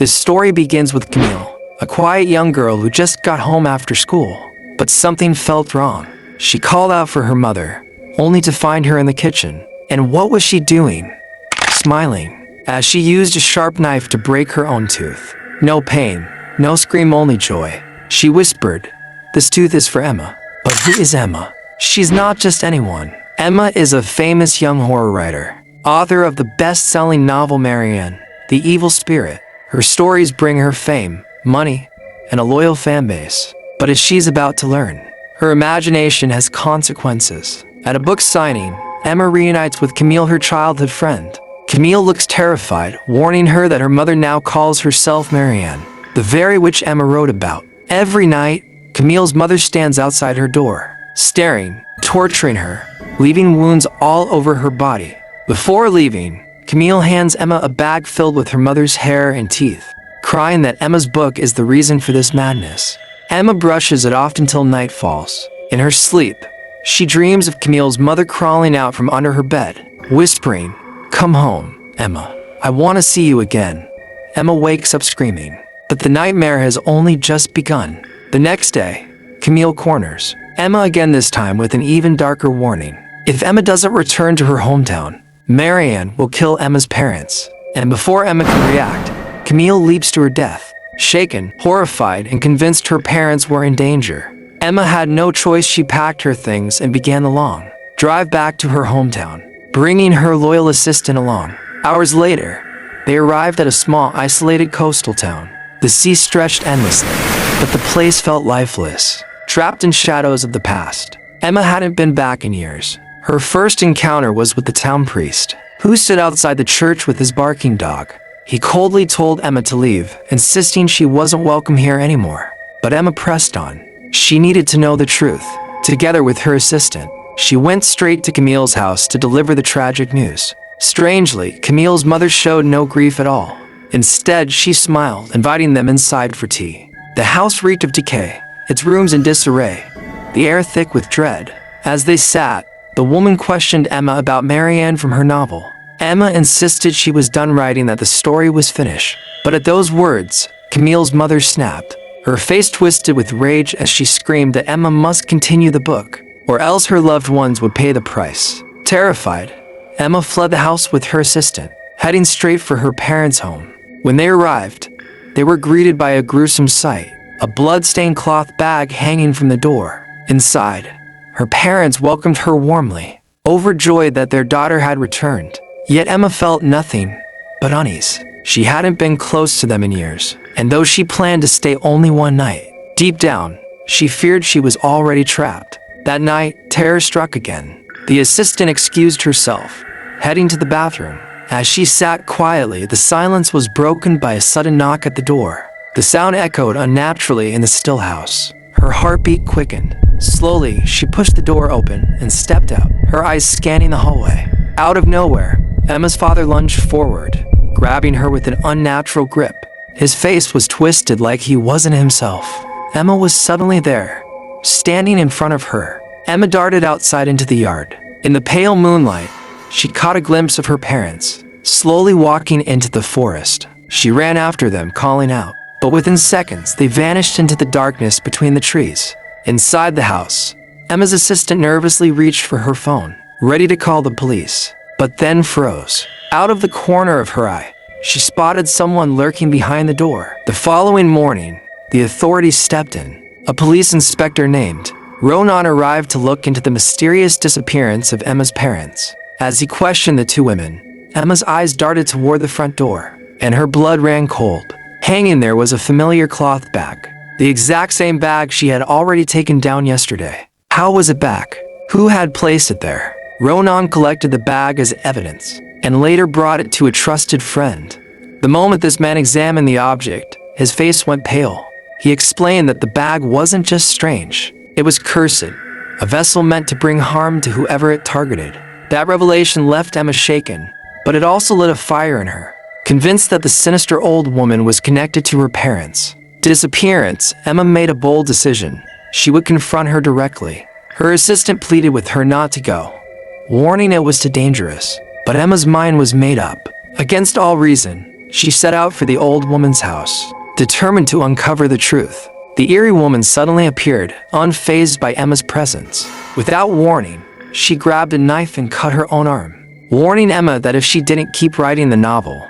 This story begins with Camille, a quiet young girl who just got home after school. But something felt wrong. She called out for her mother, only to find her in the kitchen. And what was she doing? Smiling, as she used a sharp knife to break her own tooth. No pain, no scream, only joy. She whispered, "This tooth is for Emma." But who is Emma? She's not just anyone. Emma is a famous young horror writer, author of the best-selling novel Marianne, the Evil Spirit. Her stories bring her fame, money, and a loyal fan base. But as she's about to learn, her imagination has consequences. At a book signing, Emma reunites with Camille, her childhood friend. Camille looks terrified, warning her that her mother now calls herself Marianne, the very witch Emma wrote about. Every night, Camille's mother stands outside her door, staring, torturing her, leaving wounds all over her body. Before leaving, Camille hands Emma a bag filled with her mother's hair and teeth, crying that Emma's book is the reason for this madness. Emma brushes it off until night falls. In her sleep, she dreams of Camille's mother crawling out from under her bed, whispering, "Come home, Emma. I want to see you again." Emma wakes up screaming, but the nightmare has only just begun. The next day, Camille corners Emma again, this time with an even darker warning. If Emma doesn't return to her hometown, Marianne will kill Emma's parents. And before Emma can react, Camille leaps to her death. Shaken, horrified, and convinced her parents were in danger, Emma had no choice. She packed her things and began the long drive back to her hometown, bringing her loyal assistant along. Hours later, they arrived at a small, isolated coastal town. The sea stretched endlessly, but the place felt lifeless, trapped in shadows of the past. Emma hadn't been back in years. Her first encounter was with the town priest, who stood outside the church with his barking dog. He coldly told Emma to leave, insisting she wasn't welcome here anymore. But Emma pressed on. She needed to know the truth. Together with her assistant, she went straight to Camille's house to deliver the tragic news. Strangely, Camille's mother showed no grief at all. Instead, she smiled, inviting them inside for tea. The house reeked of decay, its rooms in disarray, the air thick with dread. As they sat, the woman questioned Emma about Marianne from her novel. Emma insisted she was done writing, that the story was finished. But at those words, Camille's mother snapped. Her face twisted with rage as she screamed that Emma must continue the book, or else her loved ones would pay the price. Terrified, Emma fled the house with her assistant, heading straight for her parents' home. When they arrived, they were greeted by a gruesome sight, a blood-stained cloth bag hanging from the door. Inside, her parents welcomed her warmly, overjoyed that their daughter had returned. Yet Emma felt nothing but unease. She hadn't been close to them in years, and though she planned to stay only one night, deep down, she feared she was already trapped. That night, terror struck again. The assistant excused herself, heading to the bathroom. As she sat quietly, the silence was broken by a sudden knock at the door. The sound echoed unnaturally in the still house. Her heartbeat quickened. Slowly, she pushed the door open and stepped out, her eyes scanning the hallway. Out of nowhere, Emma's father lunged forward, grabbing her with an unnatural grip. His face was twisted like he wasn't himself. Emma was suddenly there, standing in front of her. Emma darted outside into the yard. In the pale moonlight, she caught a glimpse of her parents, slowly walking into the forest. She ran after them, calling out, but within seconds, they vanished into the darkness between the trees. Inside the house, Emma's assistant nervously reached for her phone, ready to call the police, but then froze. Out of the corner of her eye, she spotted someone lurking behind the door. The following morning, the authorities stepped in. A police inspector named Ronan arrived to look into the mysterious disappearance of Emma's parents. As he questioned the two women, Emma's eyes darted toward the front door, and her blood ran cold. Hanging there was a familiar cloth bag, the exact same bag she had already taken down yesterday. How was it back? Who had placed it there? Ronan collected the bag as evidence, and later brought it to a trusted friend. The moment this man examined the object, his face went pale. He explained that the bag wasn't just strange, it was cursed, a vessel meant to bring harm to whoever it targeted. That revelation left Emma shaken, but it also lit a fire in her. Convinced that the sinister old woman was connected to her parents' disappearance, Emma made a bold decision. She would confront her directly. Her assistant pleaded with her not to go, warning it was too dangerous. But Emma's mind was made up. Against all reason, she set out for the old woman's house, determined to uncover the truth. The eerie woman suddenly appeared, unfazed by Emma's presence. Without warning, she grabbed a knife and cut her own arm, warning Emma that if she didn't keep writing the novel,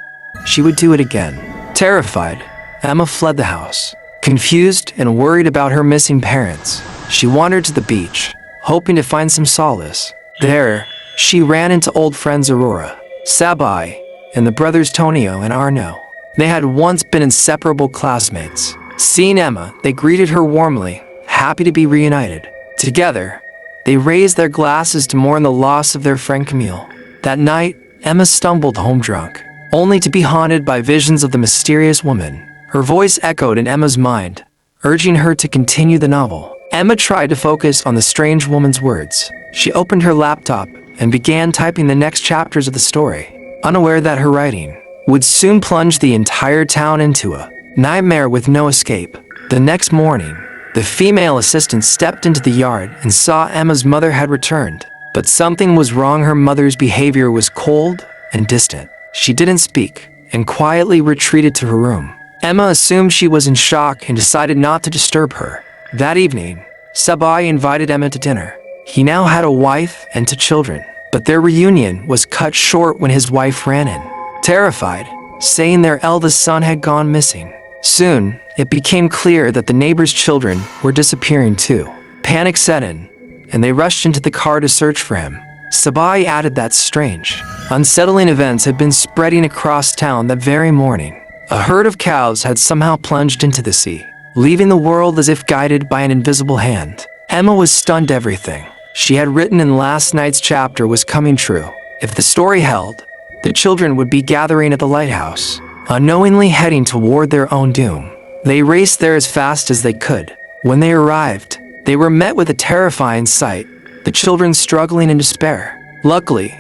she would do it again. Terrified, Emma fled the house. Confused and worried about her missing parents, she wandered to the beach, hoping to find some solace. There, she ran into old friends Aurora, Sabai, and the brothers Tonio and Arno. They had once been inseparable classmates. Seeing Emma, they greeted her warmly, happy to be reunited. Together, they raised their glasses to mourn the loss of their friend Camille. That night, Emma stumbled home drunk, only to be haunted by visions of the mysterious woman. Her voice echoed in Emma's mind, urging her to continue the novel. Emma tried to focus on the strange woman's words. She opened her laptop and began typing the next chapters of the story, unaware that her writing would soon plunge the entire town into a nightmare with no escape. The next morning, the female assistant stepped into the yard and saw Emma's mother had returned. But something was wrong. Her mother's behavior was cold and distant. She didn't speak and quietly retreated to her room. Emma assumed she was in shock and decided not to disturb her. That evening, Sabai invited Emma to dinner. He now had a wife and 2 children, but their reunion was cut short when his wife ran in, terrified, saying their eldest son had gone missing. Soon, it became clear that the neighbors' children were disappearing too. Panic set in, and they rushed into the car to search for him. Sabai added that strange, unsettling events had been spreading across town that very morning. A herd of cows had somehow plunged into the sea, leaving the world as if guided by an invisible hand. Emma was stunned. Everything she had written in last night's chapter was coming true. If the story held, the children would be gathering at the lighthouse, unknowingly heading toward their own doom. They raced there as fast as they could. When they arrived, they were met with a terrifying sight, the children struggling in despair. Luckily,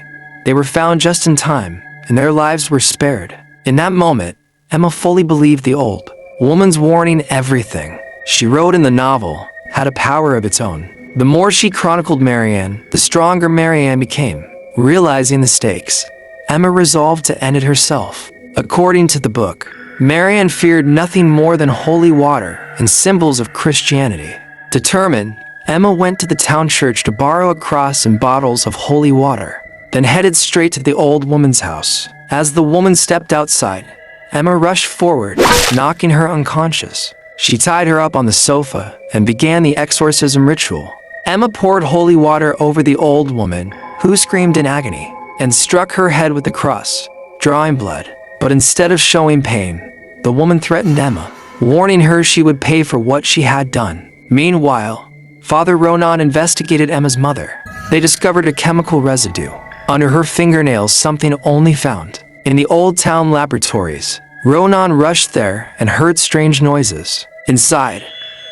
they were found just in time, and their lives were spared. In that moment, Emma fully believed the old woman's warning. Everything she wrote in the novel had a power of its own. The more she chronicled Marianne, the stronger Marianne became. Realizing the stakes, Emma resolved to end it herself. According to the book, Marianne feared nothing more than holy water and symbols of Christianity. Determined, Emma went to the town church to borrow a cross and bottles of holy water, then headed straight to the old woman's house. As the woman stepped outside, Emma rushed forward, knocking her unconscious. She tied her up on the sofa and began the exorcism ritual. Emma poured holy water over the old woman, who screamed in agony, and struck her head with the cross, drawing blood. But instead of showing pain, the woman threatened Emma, warning her she would pay for what she had done. Meanwhile, Father Ronan investigated Emma's mother. They discovered a chemical residue under her fingernails, something only found in the old town laboratories. Ronan rushed there and heard strange noises. Inside,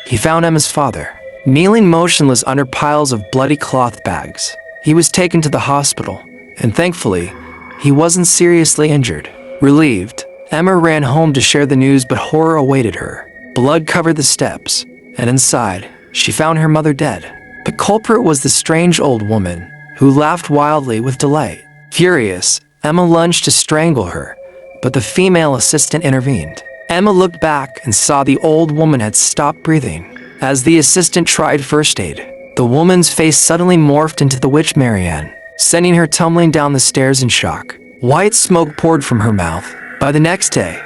he found Emma's father, kneeling motionless under piles of bloody cloth bags. He was taken to the hospital, and thankfully, he wasn't seriously injured. Relieved, Emma ran home to share the news, but horror awaited her. Blood covered the steps, and inside, she found her mother dead. The culprit was the strange old woman, who laughed wildly with delight. Furious, Emma lunged to strangle her, but the female assistant intervened. Emma looked back and saw the old woman had stopped breathing. As the assistant tried first aid, the woman's face suddenly morphed into the witch Marianne, sending her tumbling down the stairs in shock. White smoke poured from her mouth. By the next day,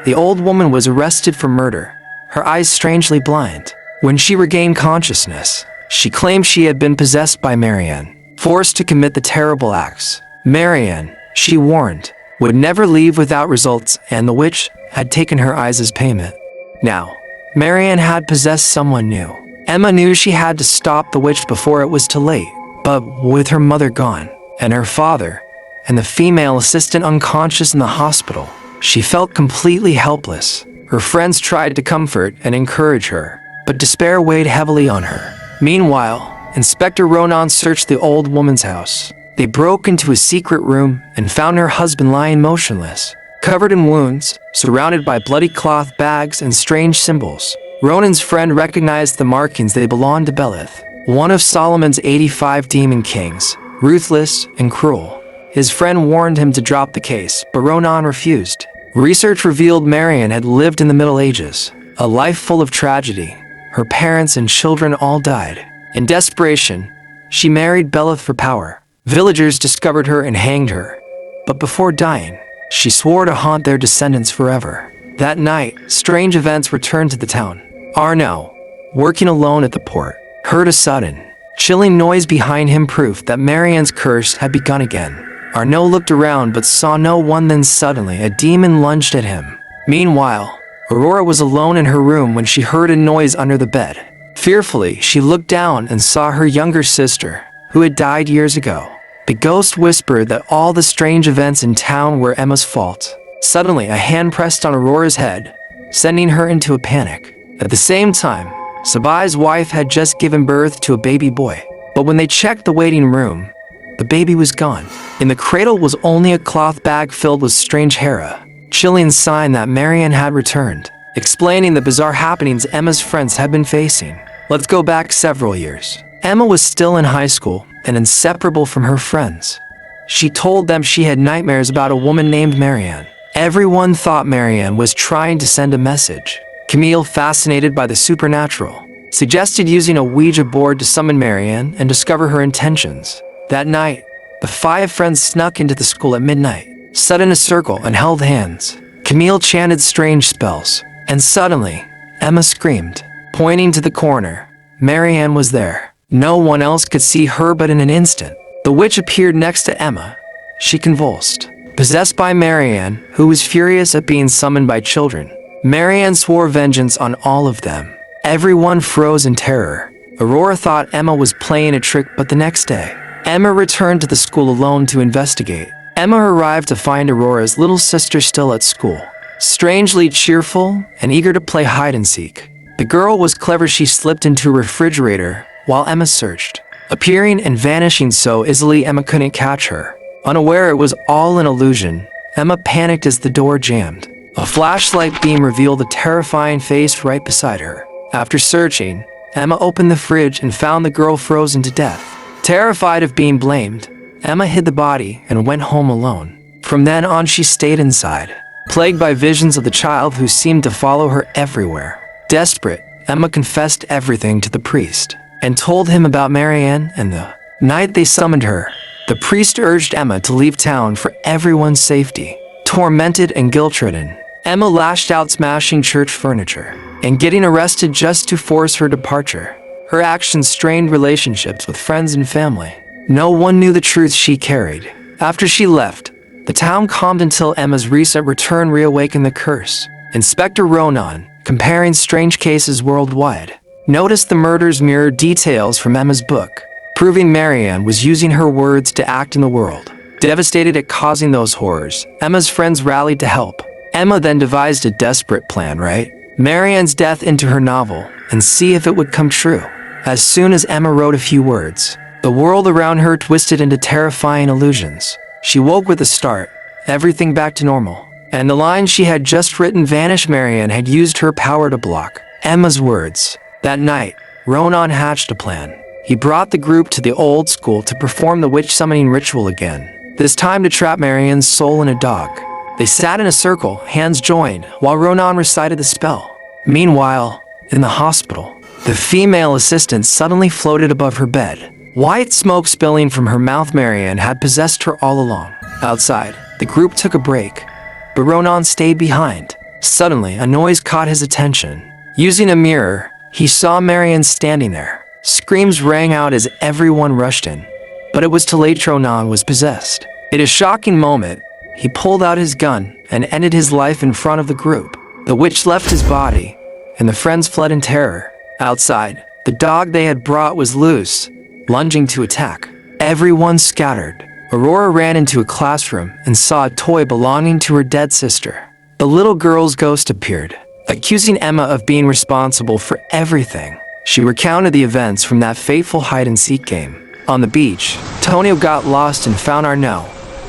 the old woman was arrested for murder, her eyes strangely blind. When she regained consciousness, she claimed she had been possessed by Marianne, forced to commit the terrible acts. Marianne, she warned, would never leave without results, and the witch had taken her eyes as payment. Now, Marianne had possessed someone new. Emma knew she had to stop the witch before it was too late, but with her mother gone, and her father, and the female assistant unconscious in the hospital, she felt completely helpless. Her friends tried to comfort and encourage her, but despair weighed heavily on her. Meanwhile, Inspector Ronan searched the old woman's house. They broke into a secret room and found her husband lying motionless, covered in wounds, surrounded by bloody cloth bags and strange symbols. Ronan's friend recognized the markings. They belonged to Belith, one of Solomon's 85 demon kings, ruthless and cruel. His friend warned him to drop the case, but Ronan refused. Research revealed Marianne had lived in the Middle Ages, a life full of tragedy. Her parents and children all died. In desperation, she married Belith for power. Villagers discovered her and hanged her. But before dying, she swore to haunt their descendants forever. That night, strange events returned to the town. Arnaud, working alone at the port, heard a sudden, chilling noise behind him, proof that Marianne's curse had begun again. Arnaud looked around but saw no one. Then suddenly a demon lunged at him. Meanwhile, Aurora was alone in her room when she heard a noise under the bed. Fearfully, she looked down and saw her younger sister, who had died years ago. The ghost whispered that all the strange events in town were Emma's fault. Suddenly, a hand pressed on Aurora's head, sending her into a panic. At the same time, Sabai's wife had just given birth to a baby boy. But when they checked the waiting room, the baby was gone. In the cradle was only a cloth bag filled with strange hera, chilling sign that Marianne had returned, explaining the bizarre happenings Emma's friends had been facing. Let's go back several years. Emma was still in high school and inseparable from her friends. She told them she had nightmares about a woman named Marianne. Everyone thought Marianne was trying to send a message. Camille, fascinated by the supernatural, suggested using a Ouija board to summon Marianne and discover her intentions. That night, the 5 friends snuck into the school at midnight, sat in a circle and held hands. Camille chanted strange spells, and suddenly, Emma screamed, pointing to the corner. Marianne was there. No one else could see her, but in an instant, the witch appeared next to Emma. She convulsed, possessed by Marianne, who was furious at being summoned by children. Marianne swore vengeance on all of them. Everyone froze in terror. Aurora thought Emma was playing a trick, but the next day, Emma returned to the school alone to investigate. Emma arrived to find Aurora's little sister still at school, strangely cheerful and eager to play hide and seek. The girl was clever. She slipped into a refrigerator while Emma searched, appearing and vanishing so easily Emma couldn't catch her. Unaware it was all an illusion, Emma panicked as the door jammed. A flashlight beam revealed a terrifying face right beside her. After searching, Emma opened the fridge and found the girl frozen to death. Terrified of being blamed, Emma hid the body and went home alone. From then on, she stayed inside, plagued by visions of the child who seemed to follow her everywhere. Desperate, Emma confessed everything to the priest and told him about Marianne and the night they summoned her. The priest urged Emma to leave town for everyone's safety. Tormented and guilt-ridden, Emma lashed out, smashing church furniture and getting arrested just to force her departure. Her actions strained relationships with friends and family. No one knew the truth she carried. After she left, the town calmed until Emma's recent return reawakened the curse. Inspector Ronan, comparing strange cases worldwide, noticed the murders mirrored details from Emma's book, proving Marianne was using her words to act in the world. Devastated at causing those horrors, Emma's friends rallied to help. Emma then devised a desperate plan: write Marianne's death into her novel and see if it would come true. As soon as Emma wrote a few words, the world around her twisted into terrifying illusions. She woke with a start, everything back to normal, and the lines she had just written vanished. Marianne had used her power to block Emma's words. That night, Ronan hatched a plan. He brought the group to the old school to perform the witch summoning ritual again, this time to trap Marianne's soul in a dog. They sat in a circle, hands joined, while Ronan recited the spell. Meanwhile, in the hospital, the female assistant suddenly floated above her bed, white smoke spilling from her mouth. Marianne had possessed her all along. Outside, the group took a break, but Ronan stayed behind. Suddenly, a noise caught his attention. Using a mirror, he saw Marianne standing there. Screams rang out as everyone rushed in, but it was too late. Ronan was possessed. In a shocking moment, he pulled out his gun and ended his life in front of the group. The witch left his body, and the friends fled in terror. Outside, the dog they had brought was loose, lunging to attack. Everyone scattered. Aurora ran into a classroom and saw a toy belonging to her dead sister. The little girl's ghost appeared, accusing Emma of being responsible for everything. She recounted the events from that fateful hide-and-seek game. On the beach, Tonio got lost and found Arnaud,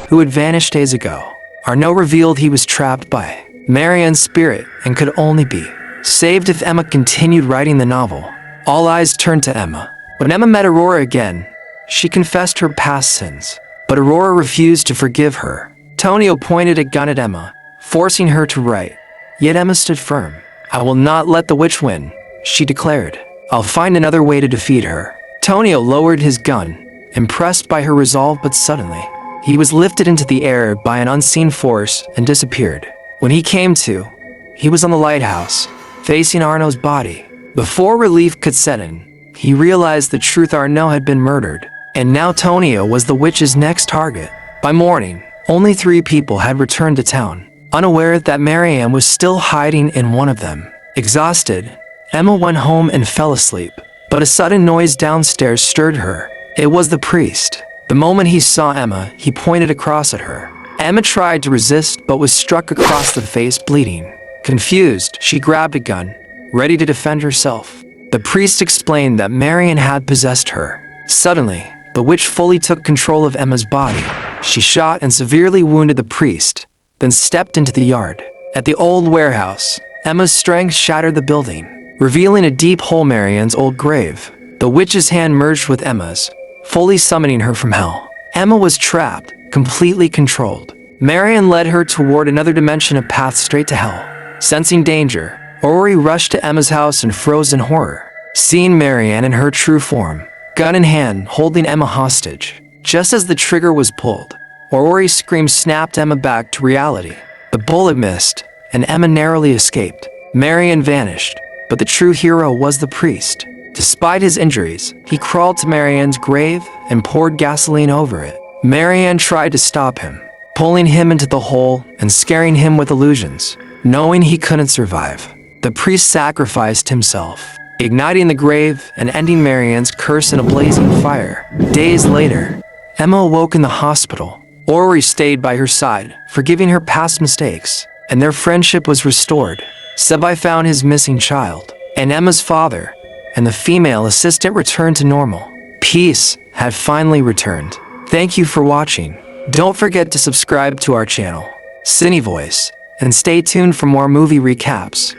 who had vanished days ago. Arnaud revealed he was trapped by Marianne's spirit and could only be saved if Emma continued writing the novel. All eyes turned to Emma. When Emma met Aurora again, she confessed her past sins, but Aurora refused to forgive her. Tonio pointed a gun at Emma, forcing her to write. Yet Emma stood firm. "I will not let the witch win," she declared. "I'll find another way to defeat her." Tonio lowered his gun, impressed by her resolve, but suddenly, he was lifted into the air by an unseen force and disappeared. When he came to, he was on the lighthouse, facing Arno's body. Before relief could set in, he realized the truth: Arno had been murdered, and now Tonio was the witch's next target. By morning, only 3 people had returned to town, unaware that Marianne was still hiding in one of them. Exhausted, Emma went home and fell asleep, but a sudden noise downstairs stirred her. It was the priest. The moment he saw Emma, he pointed across at her. Emma tried to resist but was struck across the face, bleeding. Confused, she grabbed a gun, ready to defend herself. The priest explained that Marianne had possessed her. Suddenly, the witch fully took control of Emma's body. She shot and severely wounded the priest, then stepped into the yard. At the old warehouse, Emma's strength shattered the building, revealing a deep hole, Marianne's old grave. The witch's hand merged with Emma's, fully summoning her from hell. Emma was trapped, completely controlled. Marianne led her toward another dimension, a path straight to hell. Sensing danger, Ori rushed to Emma's house and froze in horror, seeing Marianne in her true form, gun in hand, holding Emma hostage. Just as the trigger was pulled, Ori's scream snapped Emma back to reality. The bullet missed, and Emma narrowly escaped. Marianne vanished, but the true hero was the priest. Despite his injuries, he crawled to Marianne's grave and poured gasoline over it. Marianne tried to stop him, pulling him into the hole and scaring him with illusions. Knowing he couldn't survive, the priest sacrificed himself, igniting the grave and ending Marianne's curse in a blazing fire. Days later, Emma awoke in the hospital. Ori stayed by her side, forgiving her past mistakes, and their friendship was restored. Sebai found his missing child, and Emma's father and the female assistant returned to normal. Peace had finally returned. Thank you for watching. Don't forget to subscribe to our channel, CINEVOICE, and stay tuned for more movie recaps.